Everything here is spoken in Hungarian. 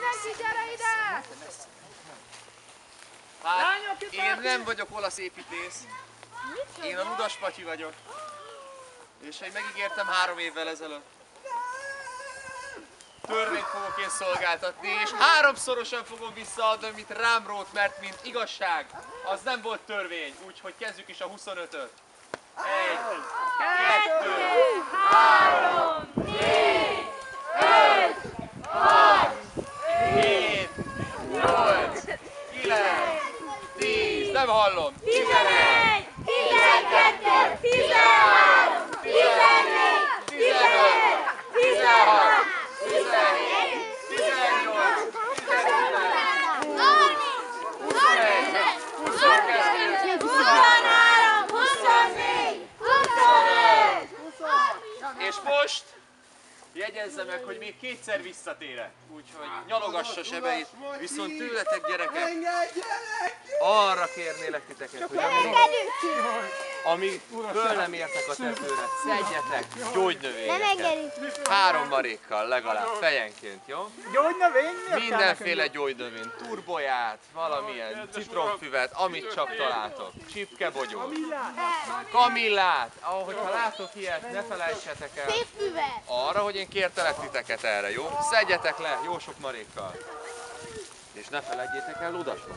Mindenki gyere ide! Hát, én nem vagyok olasz építész. Én a Ludas Patyi vagyok. És én megígértem 3 évvel ezelőtt. Törvényt fogok én szolgáltatni, és 3-szorosan fogom visszaadni, amit rám rót, mert mint igazság, az nem volt törvény, úgyhogy kezdjük is a 25-öt. 1, 2, 3, 4, 5, 6, 7, 8, 9, 10, nem hallom, 11, 12, 13, 14, 15, 16, 17, 18, 19, 20, 21, 22, 23, 24, 25. és most jegyezze meg, hogy még 2-szer visszatérek, úgyhogy nyalogassa sebeit, viszont tőletek gyerekek, arra kérnélek titeket, hogy amíg föl nem értek a tetőre, szedjetek gyógynövényeket, 3 marékkal legalább fejenként, jó? Gyógynövény? Mindenféle gyógynövény, turboját, valamilyen citromfüvet, amit csak találtok, csipkebogyót, kamillát, ahogyha látok ilyet, ne felejtsetek el arra, hogy én kértelek titeket erre, jó? Szedjetek le jó sok marékkal, és ne felejtjétek el Ludasba.